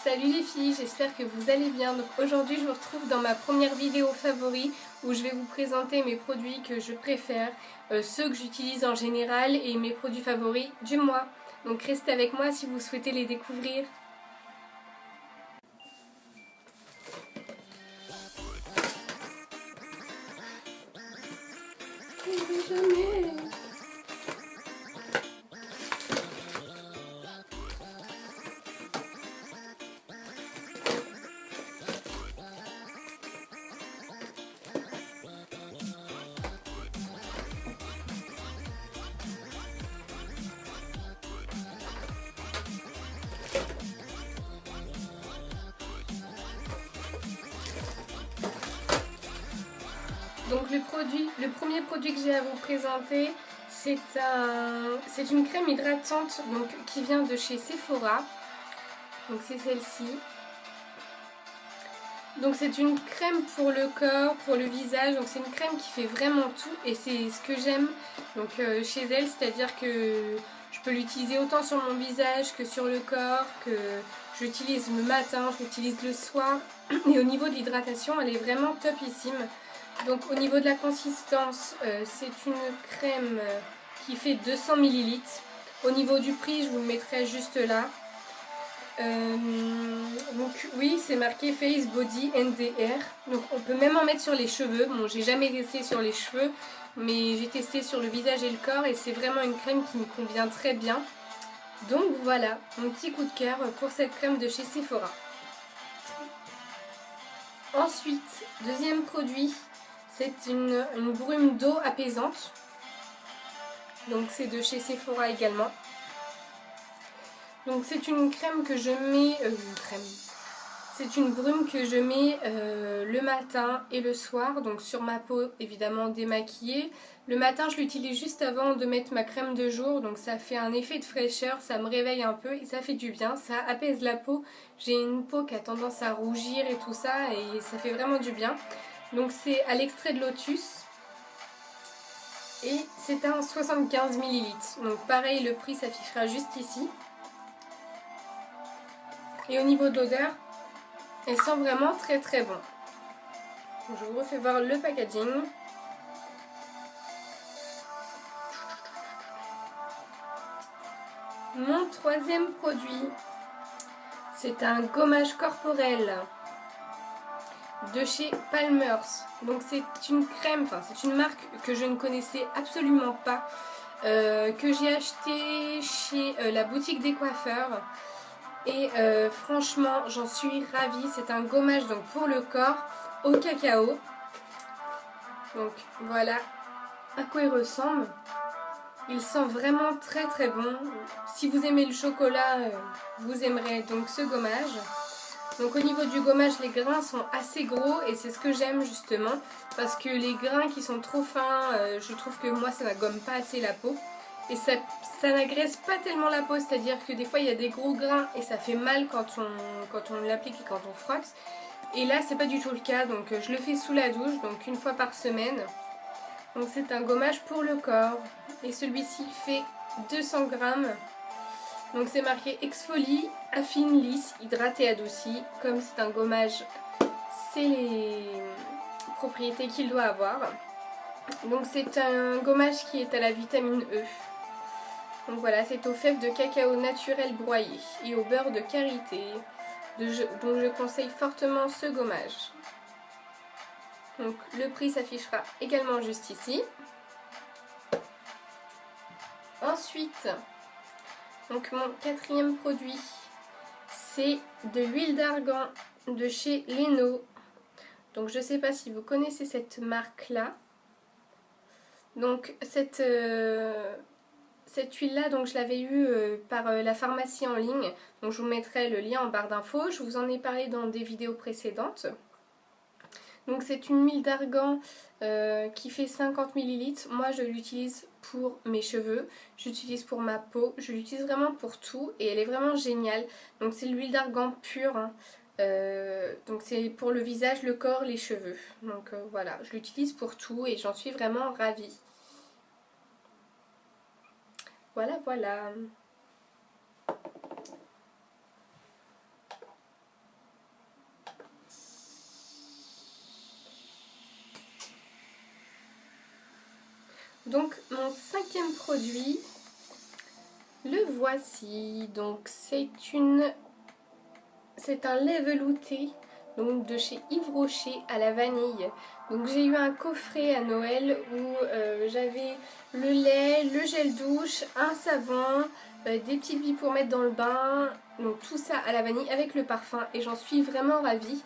Salut les filles, j'espère que vous allez bien. Donc aujourd'hui je vous retrouve dans ma première vidéo favori où je vais vous présenter mes produits que je préfère, ceux que j'utilise en général et mes produits favoris du mois. Donc restez avec moi si vous souhaitez les découvrir. Jamais. Donc le premier produit que j'ai à vous présenter, c'est une crème hydratante donc, qui vient de chez Sephora. Donc c'est celle-ci. Donc c'est une crème pour le corps, pour le visage, donc c'est une crème qui fait vraiment tout et c'est ce que j'aime donc chez elle, c'est-à-dire que je peux l'utiliser autant sur mon visage que sur le corps, que j'utilise le matin, je l'utilise le soir et au niveau de l'hydratation elle est vraiment topissime. Donc au niveau de la consistance, c'est une crème qui fait 200 ml. Au niveau du prix, je vous le mettrai juste là. Donc oui, c'est marqué Face, Body and Hair. Donc on peut même en mettre sur les cheveux. Bon, j'ai jamais testé sur les cheveux, mais j'ai testé sur le visage et le corps et c'est vraiment une crème qui me convient très bien. Donc voilà, mon petit coup de cœur pour cette crème de chez Sephora. Ensuite, deuxième produit, c'est une brume d'eau apaisante. Donc c'est de chez Sephora également. Donc c'est une crème que je mets, c'est une brume que je mets le matin et le soir, donc sur ma peau évidemment démaquillée. Le matin je l'utilise juste avant de mettre ma crème de jour, donc ça fait un effet de fraîcheur, ça me réveille un peu et ça fait du bien, ça apaise la peau. J'ai une peau qui a tendance à rougir et tout ça et ça fait vraiment du bien. Donc c'est à l'extrait de lotus. Et c'est un 75 ml. Donc pareil, le prix s'affichera juste ici. Et au niveau de l'odeur, elle sent vraiment très très bon. Donc, je vous refais voir le packaging. Mon troisième produit, c'est un gommage corporel de chez Palmer's. Donc c'est une crème, enfin c'est une marque que je ne connaissais absolument pas, que j'ai acheté chez la boutique des coiffeurs. Et franchement j'en suis ravie. C'est un gommage donc pour le corps au cacao. Donc voilà à quoi il ressemble. Il sent vraiment très très bon. Si vous aimez le chocolat, vous aimerez donc ce gommage. Donc au niveau du gommage, les grains sont assez gros et c'est ce que j'aime justement. Parce que les grains qui sont trop fins, je trouve que moi ça ne gomme pas assez la peau. Et ça n'agresse pas tellement la peau, c'est-à-dire que des fois il y a des gros grains et ça fait mal quand on l'applique et quand on frotte. Et là c'est pas du tout le cas, donc je le fais sous la douche, donc une fois par semaine. Donc c'est un gommage pour le corps et celui-ci fait 200 grammes. Donc c'est marqué exfolie, affine, lisse, hydrate et adouci. Comme c'est un gommage, c'est les propriétés qu'il doit avoir. Donc c'est un gommage qui est à la vitamine E. Donc voilà, c'est aux fèves de cacao naturel broyé et au beurre de karité. Donc je conseille fortement ce gommage. Donc le prix s'affichera également juste ici. Ensuite, donc mon quatrième produit, c'est de l'huile d'argan de chez Leno. Donc je ne sais pas si vous connaissez cette marque là. Donc cette huile là, donc je l'avais eue par la pharmacie en ligne. Donc je vous mettrai le lien en barre d'infos. Je vous en ai parlé dans des vidéos précédentes. Donc c'est une huile d'argan qui fait 50 ml. Moi je l'utilise pour mes cheveux, j'utilise pour ma peau, je l'utilise vraiment pour tout et elle est vraiment géniale. Donc c'est l'huile d'argan pure, hein. Donc c'est pour le visage, le corps, les cheveux. Donc voilà, je l'utilise pour tout et j'en suis vraiment ravie. Voilà, voilà. Donc mon cinquième produit, le voici. Donc c'est un lait velouté, donc de chez Yves Rocher à la vanille. Donc j'ai eu un coffret à Noël où j'avais le lait, le gel douche, un savon, des petites billes pour mettre dans le bain, donc tout ça à la vanille avec le parfum et j'en suis vraiment ravie.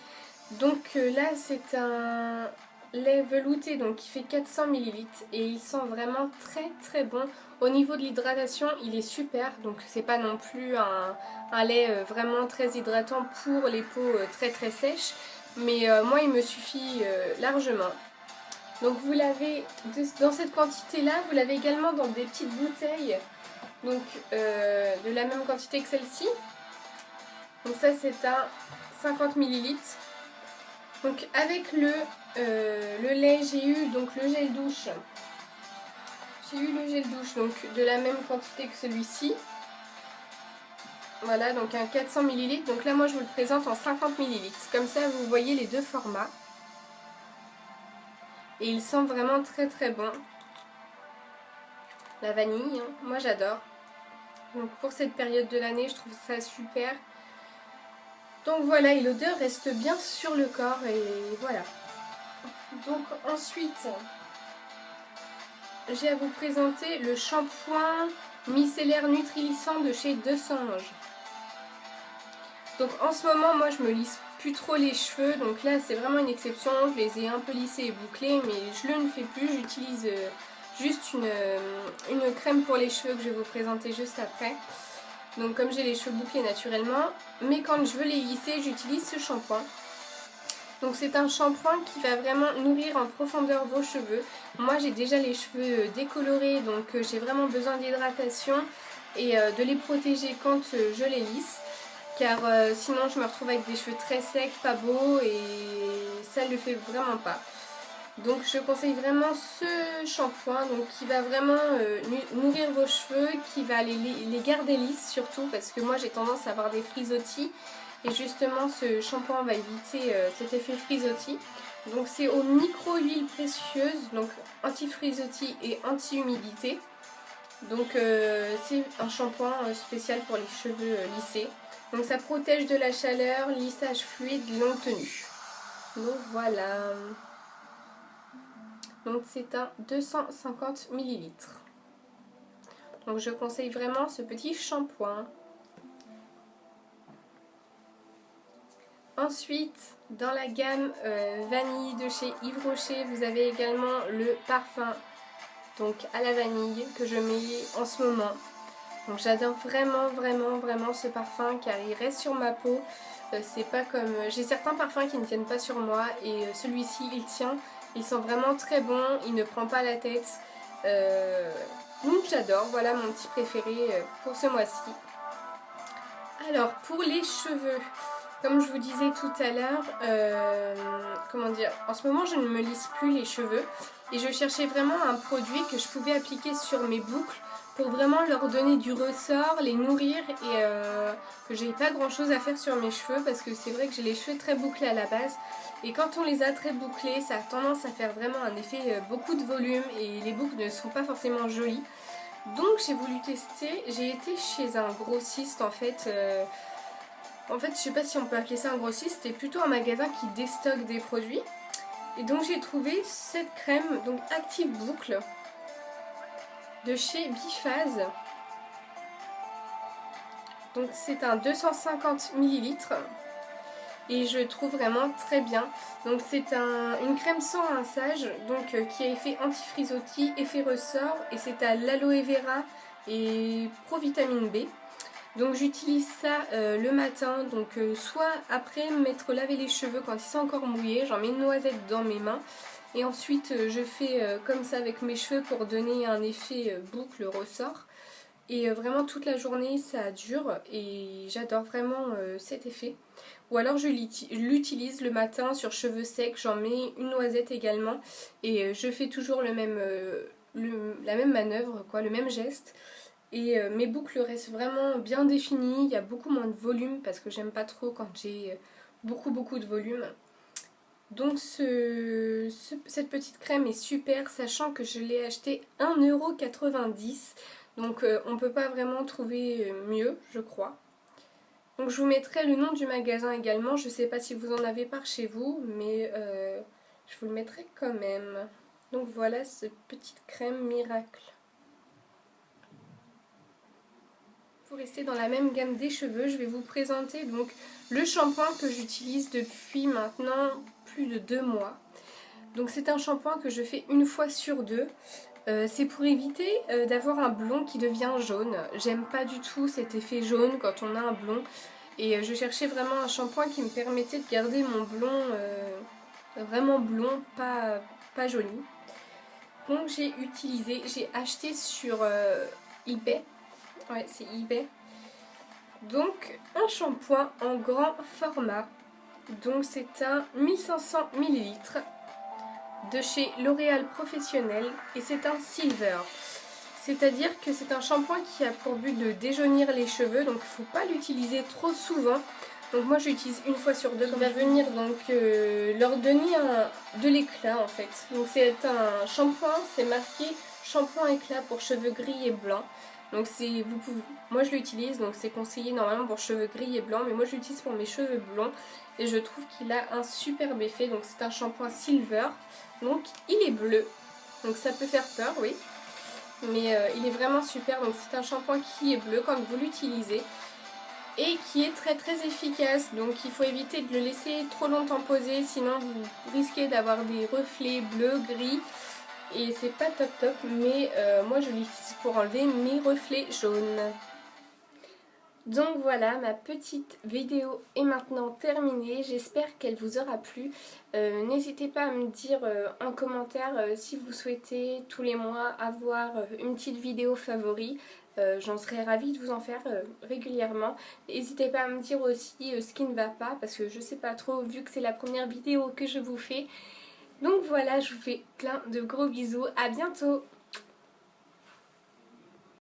Donc là c'est un lait velouté donc qui fait 400 ml et il sent vraiment très très bon. Au niveau de l'hydratation il est super, donc c'est pas non plus un lait vraiment très hydratant pour les peaux très très sèches, mais moi il me suffit largement. Donc vous l'avez dans cette quantité là, vous l'avez également dans des petites bouteilles, donc de la même quantité que celle-ci. Donc ça c'est un 50 ml. Donc avec le lait j'ai eu donc le gel douche. J'ai eu le gel douche donc de la même quantité que celui-ci. Voilà, donc un 400 ml. Donc là moi je vous le présente en 50 ml. Comme ça vous voyez les deux formats. Et il sent vraiment très très bon. La vanille, hein, moi j'adore. Donc pour cette période de l'année je trouve ça super. Donc voilà, et l'odeur reste bien sur le corps et voilà. Donc ensuite, j'ai à vous présenter le shampoing micellaire Nutrilissant de chez Deux Sanges. Donc en ce moment, moi je me lisse plus trop les cheveux, donc là c'est vraiment une exception. Je les ai un peu lissés et bouclés, mais je le ne fais plus. J'utilise juste une crème pour les cheveux que je vais vous présenter juste après. Donc comme j'ai les cheveux bouclés naturellement, mais quand je veux les lisser, j'utilise ce shampoing. Donc c'est un shampoing qui va vraiment nourrir en profondeur vos cheveux. Moi j'ai déjà les cheveux décolorés, donc j'ai vraiment besoin d'hydratation et de les protéger quand je les lisse. Car sinon je me retrouve avec des cheveux très secs, pas beaux et ça ne le fait vraiment pas. Donc je conseille vraiment ce shampoing donc, qui va vraiment nourrir vos cheveux, qui va les garder lisses surtout parce que moi j'ai tendance à avoir des frisottis et justement ce shampoing va éviter cet effet frisottis. Donc c'est aux micro-huiles précieuses, donc anti-frisottis et anti-humidité. Donc c'est un shampoing spécial pour les cheveux lissés. Donc ça protège de la chaleur, lissage fluide, longue tenue. Donc voilà. Donc c'est un 250 ml. Donc je conseille vraiment ce petit shampoing. Ensuite, dans la gamme vanille de chez Yves Rocher, vous avez également le parfum donc à la vanille que je mets en ce moment. Donc j'adore vraiment ce parfum car il reste sur ma peau. C'est pas comme... J'ai certains parfums qui ne tiennent pas sur moi et celui-ci il tient. Il sent vraiment très bon, il ne prend pas la tête. Donc j'adore, voilà mon petit préféré pour ce mois-ci. Alors pour les cheveux, comme je vous disais tout à l'heure, comment dire, en ce moment je ne me lisse plus les cheveux. Et je cherchais vraiment un produit que je pouvais appliquer sur mes boucles pour vraiment leur donner du ressort, les nourrir et que j'ai pas grand chose à faire sur mes cheveux parce que c'est vrai que j'ai les cheveux très bouclés à la base et quand on les a très bouclés ça a tendance à faire vraiment un effet beaucoup de volume et les boucles ne sont pas forcément jolies. Donc j'ai voulu tester, j'ai été chez un grossiste en fait je sais pas si on peut appeler ça un grossiste, c'était plutôt un magasin qui déstocke des produits. Et donc j'ai trouvé cette crème, donc Active Boucle, de chez Biphase. Donc c'est un 250 ml et je trouve vraiment très bien. Donc c'est une crème sans rinçage, donc qui a effet anti-frisottis, effet ressort et c'est à l'aloe vera et provitamine B. Donc j'utilise ça le matin, donc soit après m'être lavé les cheveux quand ils sont encore mouillés, j'en mets une noisette dans mes mains et ensuite je fais comme ça avec mes cheveux pour donner un effet boucle ressort et vraiment toute la journée ça dure et j'adore vraiment cet effet. Ou alors je l'utilise le matin sur cheveux secs, j'en mets une noisette également et je fais toujours la même manœuvre, quoi, le même geste. Et mes boucles restent vraiment bien définies, il y a beaucoup moins de volume parce que j'aime pas trop quand j'ai beaucoup de volume. Donc cette petite crème est super, sachant que je l'ai achetée 1,90 €. Donc on ne peut pas vraiment trouver mieux, je crois. Donc je vous mettrai le nom du magasin également. Je ne sais pas si vous en avez par chez vous, mais je vous le mettrai quand même. Donc voilà cette petite crème miracle. Pour rester dans la même gamme des cheveux, je vais vous présenter donc le shampoing que j'utilise depuis maintenant plus de 2 mois. Donc c'est un shampoing que je fais une fois sur deux. C'est pour éviter d'avoir un blond qui devient jaune. J'aime pas du tout cet effet jaune quand on a un blond. Et je cherchais vraiment un shampoing qui me permettait de garder mon blond vraiment blond, pas jauni. Donc j'ai acheté sur eBay. Ouais, c'est eBay. Donc un shampoing en grand format. Donc c'est un 1500 ml de chez L'Oréal Professionnel et c'est un silver. C'est-à-dire que c'est un shampoing qui a pour but de déjaunir les cheveux, donc il ne faut pas l'utiliser trop souvent. Donc moi je l'utilise une fois sur deux. Il va venir donc leur donner de l'éclat en fait. Donc c'est un shampoing, c'est marqué shampoing éclat pour cheveux gris et blancs. Donc moi je l'utilise, donc c'est conseillé normalement pour cheveux gris et blancs, mais moi je l'utilise pour mes cheveux blonds et je trouve qu'il a un superbe effet. Donc c'est un shampoing silver, donc il est bleu, donc ça peut faire peur, oui, mais il est vraiment super. Donc c'est un shampoing qui est bleu quand vous l'utilisez et qui est très très efficace. Donc il faut éviter de le laisser trop longtemps poser, sinon vous risquez d'avoir des reflets bleus, gris. Et c'est pas top top, mais moi je l'utilise pour enlever mes reflets jaunes. Donc voilà, ma petite vidéo est maintenant terminée. J'espère qu'elle vous aura plu. N'hésitez pas à me dire en commentaire si vous souhaitez tous les mois avoir une petite vidéo favori. J'en serais ravie de vous en faire régulièrement. N'hésitez pas à me dire aussi ce qui ne va pas, parce que je sais pas trop vu que c'est la première vidéo que je vous fais. Donc voilà, je vous fais plein de gros bisous, à bientôt!